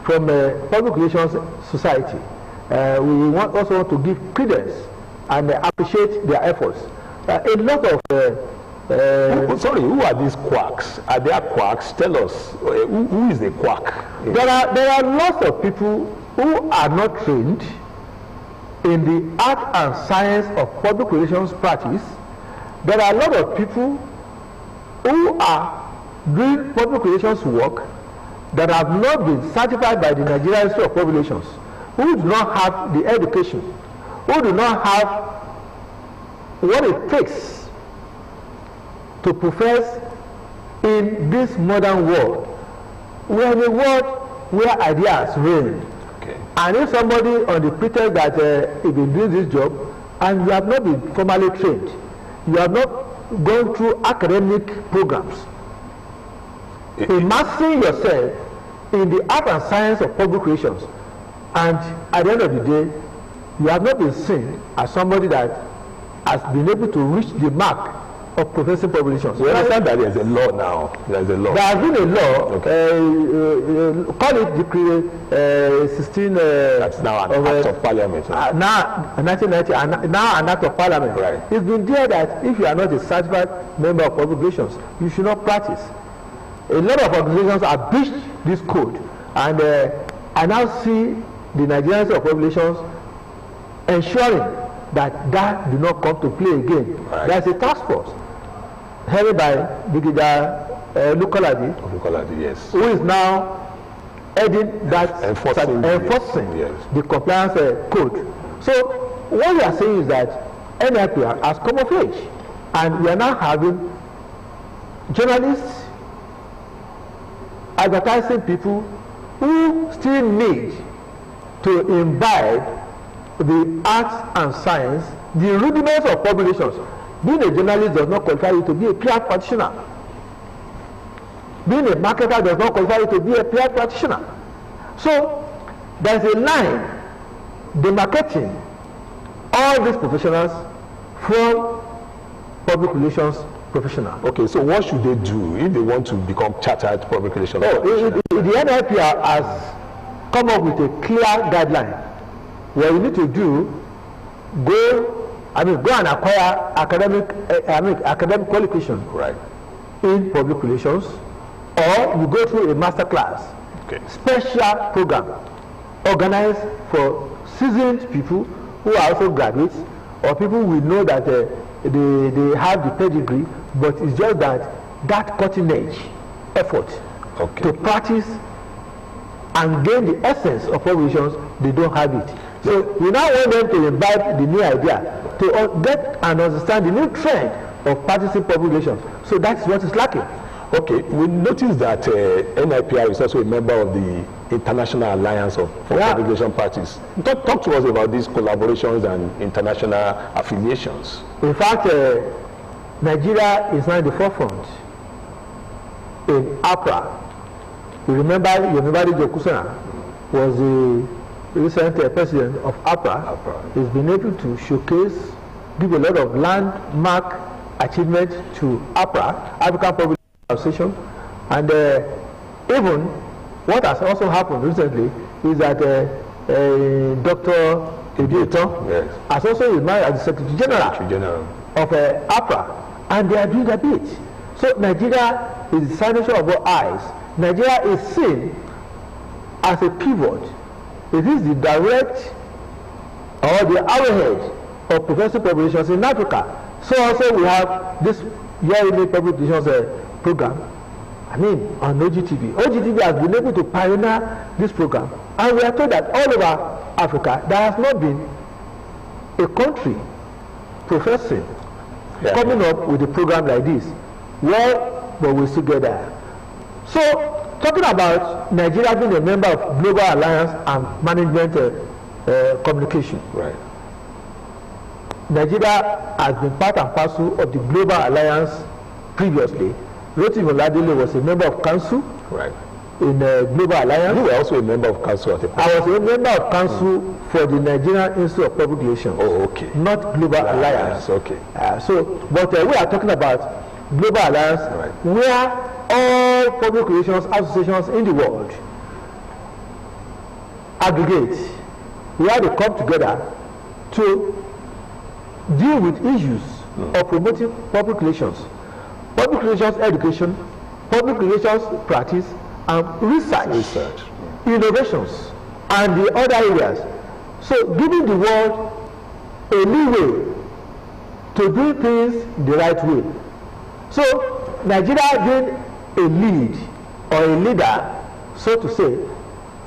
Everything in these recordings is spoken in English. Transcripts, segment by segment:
from Public Relations Society, we also want to give credence and appreciate their efforts. A lot of sorry, who are these quacks? Are they quacks? Tell us, who is a quack? There are lots of people who are not trained in the art and science of public relations practice. There are a lot of people who are doing public relations work that have not been certified by the Nigerian Institute of Public Relations, who do not have the education, who do not have what it takes to profess in this modern world. We are in a world where ideas reign. Okay. And if somebody on the pretext that you've been doing this job and you have not been formally trained, you have not gone through academic programs, immersing yourself in the art and science of public relations, and at the end of the day, you have not been seen as somebody that has been able to reach the mark of professing public relations. We understand that there is a law now. There is a law. There has been a law, okay. Call it Decree 16. That's now an act of parliament. Now, 1990, and now an act of parliament. Right. It's been there that if you are not a certified member of public relations, you should not practice. A lot of organizations have breached this code, and I now see the Nigerian Institute of Public Relations ensuring that do not come to play again. Right. There's a task force headed by Brigadier Lukoladi, yes. who is now heading that enforcing yes, the compliance code. So what we are saying is that NIP has come of age, and we are now having journalists, advertising people who still need to imbibe the arts and science, the rudiments of public relations. Being a journalist does not qualify you to be a PR practitioner. Being a marketer does not qualify you to be a PR practitioner. So there's a line demarcating all these professionals from public relations professionals. Okay, so what should they do if they want to become chartered public relations professionals? The NIP has come up with a clear guideline. What you need to do, go and acquire academic qualification, right, in public relations, or you go through a master class, okay, special program organized for seasoned people who are also graduates, or people we know that they have the pedigree, but it's just that cutting edge effort, okay, to practice and gain the essence of public relations. They don't have it. So we now want them to imbibe the new idea, to get and understand the new trend of practicing public relations. So that's what is lacking. Okay, we noticed that NIPR is also a member of the International Alliance for Public Relations Practice. Talk to us about these collaborations and international affiliations. In fact, Nigeria is now in the forefront in APRA. You remember Abeokuta was the recent president of APRA. He's been able to showcase, give a lot of landmark achievement to APRA, African Public Association, and even what has also happened recently is that Dr. Abeokuta has also been married as the Secretary General of APRA, and they are doing a bit. So Nigeria is the signatory of all eyes. Nigeria is seen as a pivot. It is the direct or the arrowhead of professional public relations in Africa. So also we have this yearly public relations program, on OGTV. OGTV has been able to pioneer this program, and we are told that all over Africa there has not been a country professing coming up with a program like this. Well, but we still get there. So talking about Nigeria being a member of Global Alliance and Management Communication. Right. Nigeria has been part and parcel of the Global Alliance previously. Rotimi Oladele was a member of council, right, in Global Alliance. You were also a member of council at the point. I was a member of council for the Nigerian Institute of Public Relations. Oh, okay. Not Global Alliance. Okay. But we are talking about Global Alliance, where all public relations associations in the world aggregate, where they come together to deal with issues of promoting public relations education, public relations practice, and research. Innovations, and the other areas. So giving the world a leeway to do things the right way. So Nigeria being a lead or a leader, so to say,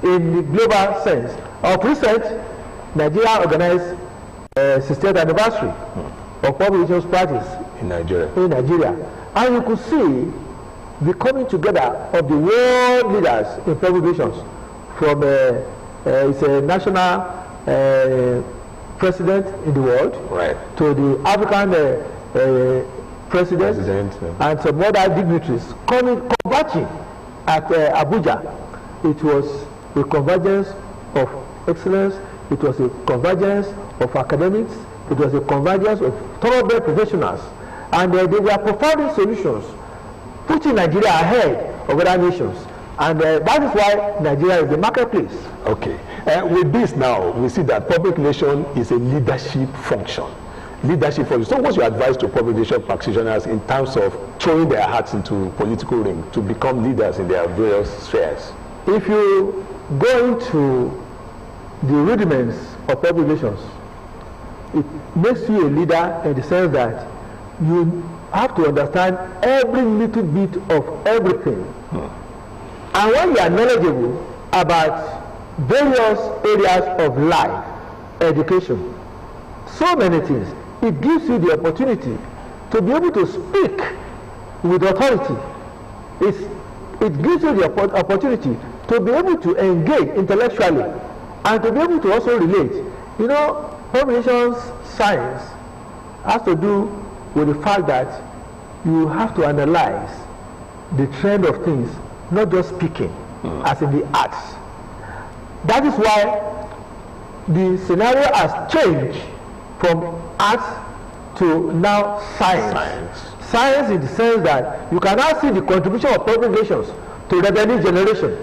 in the global sense. Of recent, Nigeria organized 60th anniversary of public relations practice in Nigeria. And you could see the coming together of the world leaders in public relations, from it's a national president in the world, right, to the African president and some other dignitaries converging at Abuja. It was a convergence of excellence, it was a convergence of academics, it was a convergence of thoroughbred professionals, and they were providing solutions, putting Nigeria ahead of other nations. And that is why Nigeria is the marketplace. Okay. With this now, we see that public relation is a leadership function. So what's your advice to public relation practitioners in terms of throwing their hearts into political ring to become leaders in their various spheres? If you go into the rudiments of public relations, it makes you a leader in the sense that you have to understand every little bit of everything. And when you are knowledgeable about various areas of life, education, so many things, it gives you the opportunity to be able to speak with authority. It gives you the opportunity to be able to engage intellectually and to be able to also relate. You know, public relations science has to do with the fact that you have to analyze the trend of things, not just speaking, as in the arts. That is why the scenario has changed from arts to now science. Science in the sense that you can now see the contribution of public relations to revenue generation.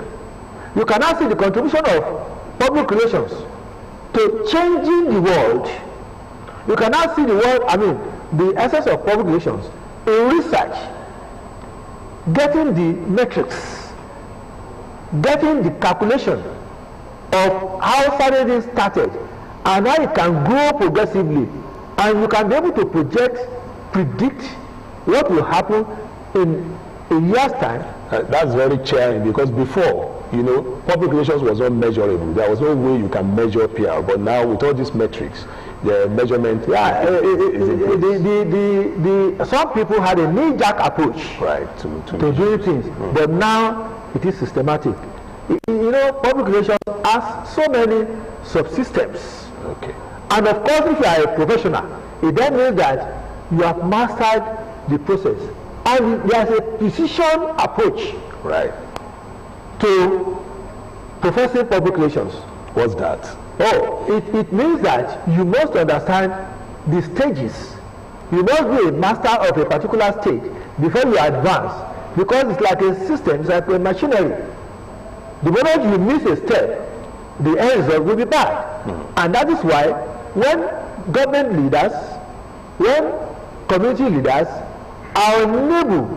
You can now see the contribution of public relations to changing the world. You can now see the world, the essence of public relations in research, getting the metrics, getting the calculation of how certain things started and how it can grow progressively, and you can be able to predict what will happen in a year's time. That's very cheering, because before, public relations was not measurable. There was no way you can measure PR, but now with all these metrics, the measurement. Some people had a knee-jerk approach, right, to doing things, but now it is systematic. Public relations has so many subsystems. Okay. And of course, if you are a professional, it then means that you have mastered the process. And there's a precision approach, right, to professing public relations. What's that? It means that you must understand the stages. You must be a master of a particular stage before you advance, because it's like a system, it's like a machinery. The moment you miss a step, the end result will be bad. And that is why when government leaders, when community leaders are unable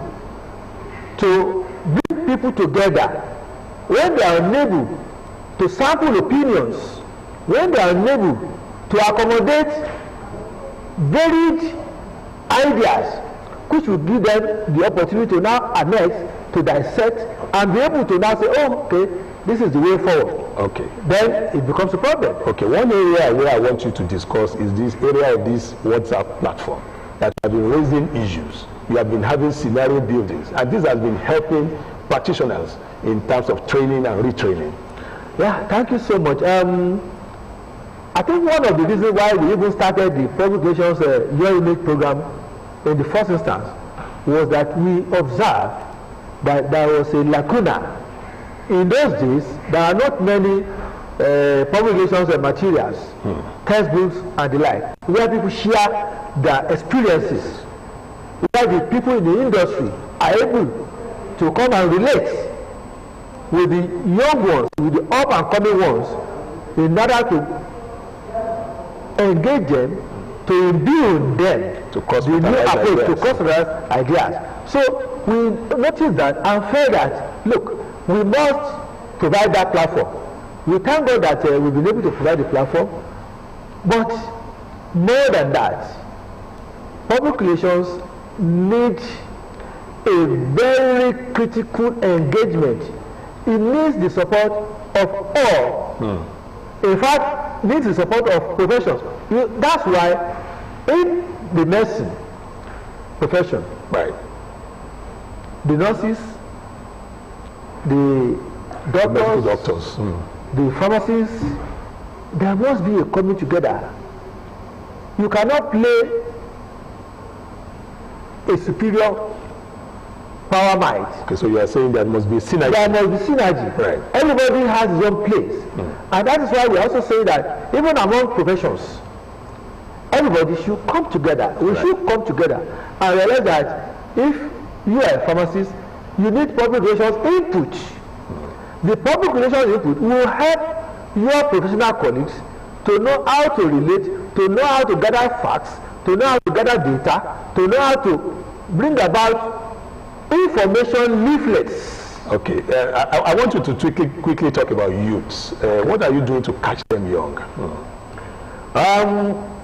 to bring people together, when they are unable to sample opinions, when they are unable to accommodate varied ideas, which will give them the opportunity to now annex, to dissect, and be able to now say, okay, this is the way forward. Okay. Then it becomes a problem. Okay, one area where I want you to discuss is this area of this WhatsApp platform that have been raising issues. You have been having scenario buildings, and this has been helping practitioners in terms of training and retraining. Yeah, thank you so much. I think one of the reasons why we even started the public relations Your Image program in the first instance was that we observed that there was a lacuna. In those days, there are not many public relations materials, textbooks and the like, where people share their experiences, where the people in the industry are able to come and relate with the young ones, with the up and coming ones, in order to engage them, to imbue them to the new approach to customer ideas. So we noticed that and felt that, look, we must provide that platform. We thank God that we've been able to provide the platform, but more than that, public relations need a very critical engagement. It needs the support of all. In fact, needs the support of professions. That's why in the medicine profession, right, the nurses, the doctors, the pharmacists, there must be a coming together. You cannot play a superior power might. Okay, so you are saying there must be synergy. There must be synergy. Right. Everybody has his own place. And that is why we also say that even among professions, everybody should come together. We should come together and realize that if you are a pharmacist, you need public relations input. The public relations input will help your professional colleagues to know how to relate, to know how to gather facts, to know how to gather data, to know how to bring about information leaflets. Okay, I want you to quickly talk about youths. What are you doing to catch them young?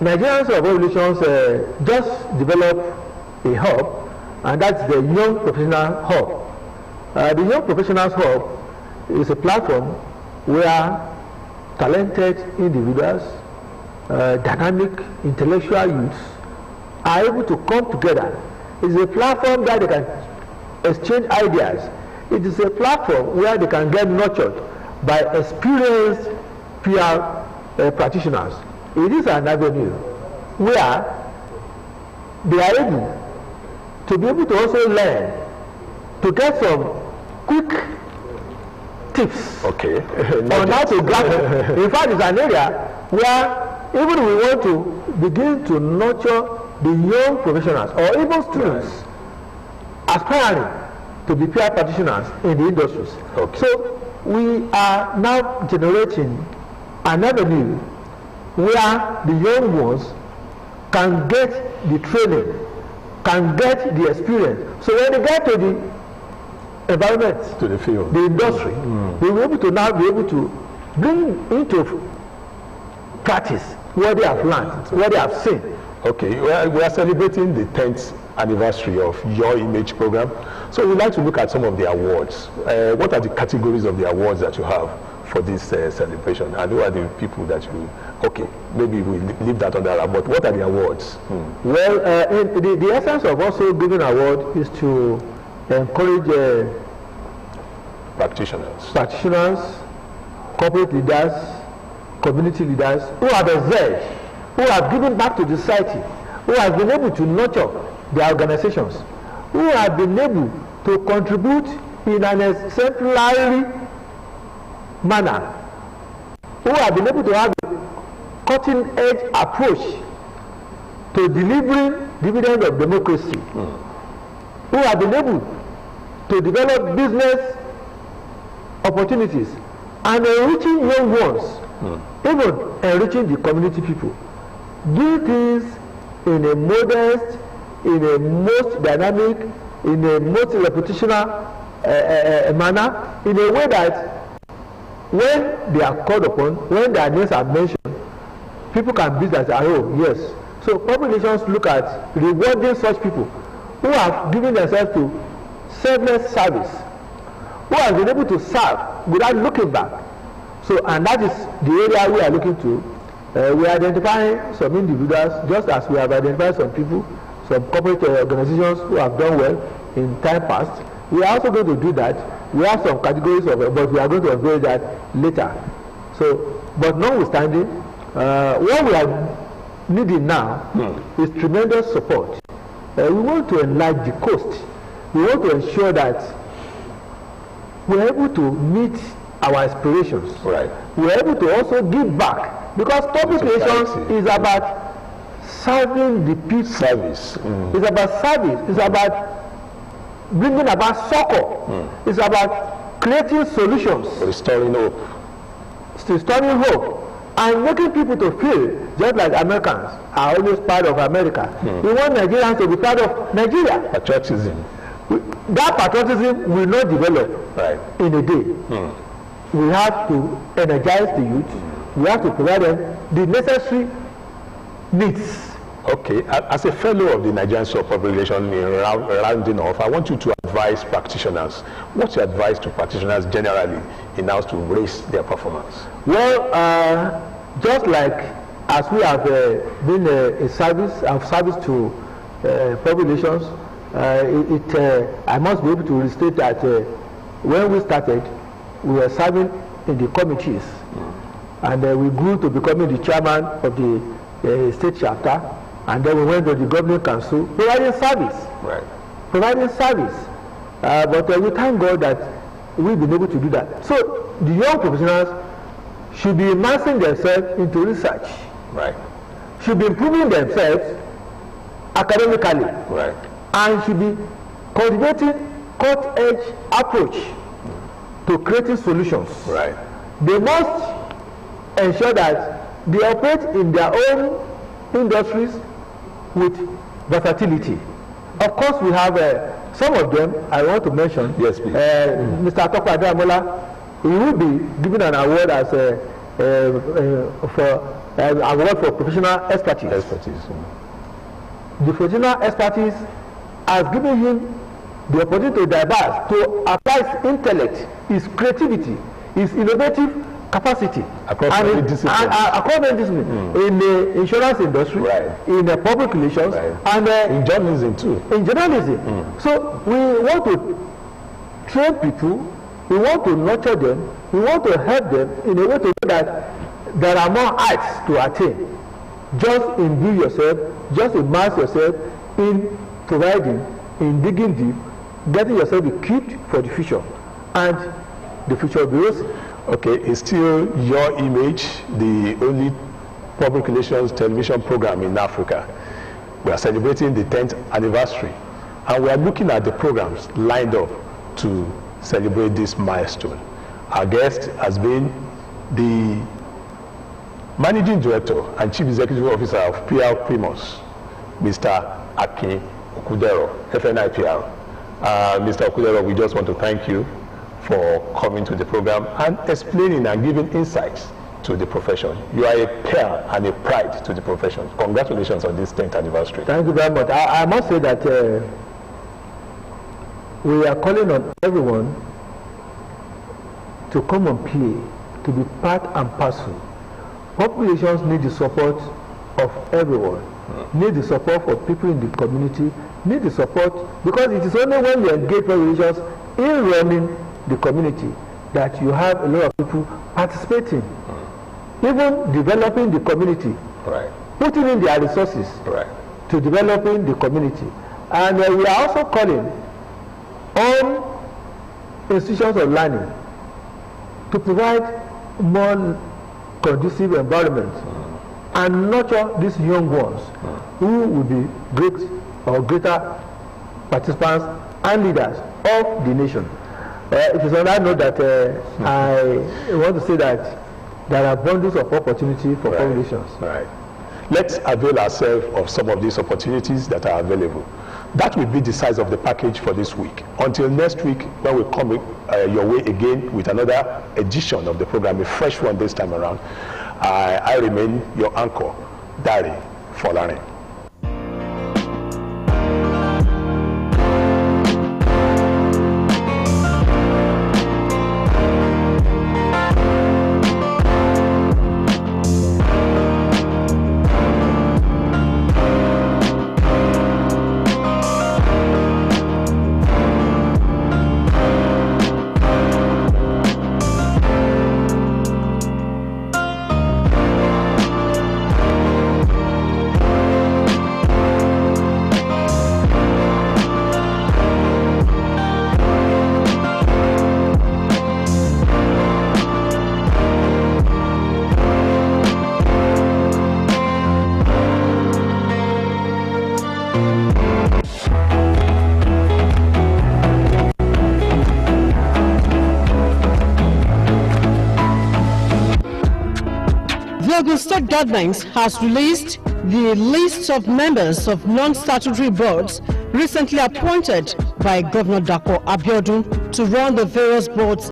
Nigerian Center for Relations just developed a hub, and that's the Young Professional Hub. The Young Professionals Hub is a platform where talented individuals, dynamic intellectual youths are able to come together. It's a platform that they can exchange ideas. It is a platform where they can get nurtured by experienced peer practitioners. It is an avenue where they are able to be able to also learn, to get some quick tips on how to grapple. In fact, it's an area where even we want to begin to nurture the young professionals or even students aspiring to be peer practitioners in the industries. Okay. So we are now generating an avenue where the young ones can get the training, can get the experience. So when they get to the environment, to the field, the industry, they will be able to now be able to bring into practice what they have learned, what they have seen. Okay, we are celebrating the 10th anniversary of your image program. So we'd like to look at some of the awards. What are the categories of the awards that you have for this celebration? And who are the people that you... Okay, maybe we leave that on that, but what are the awards? Well, the essence of also giving award is to encourage practitioners, corporate leaders, community leaders who have excelled, who have given back to the society, who have been able to nurture their organizations, who have been able to contribute in an exemplary manner, who have been able to have a cutting-edge approach to delivering dividends of democracy, who have been able to develop business opportunities and enriching young ones, even enriching the community people. Do things in a modest, in a most dynamic, in a most reputational manner, in a way that when they are called upon, when their names are mentioned, people can beat that, oh yes. So public relations look at rewarding such people who have given themselves to selfless service, who have been able to serve without looking back. So, and that is the area we are looking to. We are identifying some individuals, just as we have identified some people, some corporate organizations who have done well in time past. We are also going to do that. We have some categories of it, but we are going to unveil that later. So, but notwithstanding, what we are needing now is tremendous support. We want to enlarge the coast. We want to ensure that we are able to meet our aspirations. Right. We are able to also give back, because public relations is about serving the people. Service. It's about service. It's about bringing about succor. It's about creating solutions. Restoring hope. Restoring hope. and making people to feel just like Americans are always proud of America. We want Nigerians to be proud of Nigeria. Patriotism. That patriotism will not develop in a day. We have to energize the youth. We have to provide them the necessary needs. Okay, as a fellow of the Nigerian subpopulation rounding off, I want you to advise practitioners. What's your advice to practitioners generally in how to raise their performance? Well, just like as we have been a service to populations, I must be able to restate that when we started, we were serving in the committees, and we grew to becoming the chairman of the state chapter, and then we went to the governing council, providing service. Providing service. But we thank God that we've been able to do that. So the young professionals should be immersing themselves into research. Should be improving themselves academically. And should be cultivating cut-edge approach to creating solutions. They must ensure that they operate in their own industries with versatility. Of course, we have some of them I want to mention. Yes, please. Mr. Atoko Adeamola, he will be given an award as award for professional expertise. The professional expertise has given him the opportunity to diverse, to apply his intellect, his creativity, his innovative capacity across many disciplines in the insurance industry, in the public relations, and in journalism too. In journalism. So we want to train people, we want to nurture them, we want to help them in a way to know that there are more heights to attain. Just imbue yourself, just immerse yourself in providing, in digging deep, getting yourself equipped for the future, and the future will be rosy. Okay, it's still Your Image, the only public relations television program in Africa. We are celebrating the 10th anniversary, and we are looking at the programs lined up to celebrate this milestone. Our guest has been the Managing Director and Chief Executive Officer of PR Primus, Mr. Abeokuta, FNIPR. Mr. Okudero, we just want to thank you for coming to the program and explaining and giving insights to the profession. You are a pearl and a pride to the profession. Congratulations on this 10th anniversary. Thank you very much. I must say that we are calling on everyone to come and play, to be part and parcel. Populations need the support of everyone, need the support of people in the community, need the support, because it is only when you engage populations in running the community that you have a lot of people participating, even developing the community, putting in their resources to developing the community. And we are also calling on institutions of learning to provide more conducive environment and nurture these young ones who will be great or greater participants and leaders of the nation. It is on that note that I want to say that there are bundles of opportunity for populations. Let's avail ourselves of some of these opportunities that are available. That will be the size of the package for this week. Until next week, when we come your way again with another edition of the program, a fresh one this time around, I remain your anchor, Dari Folarin. The Ogun State government has released the list of members of non-statutory boards recently appointed by Governor Abeokuta to run the various boards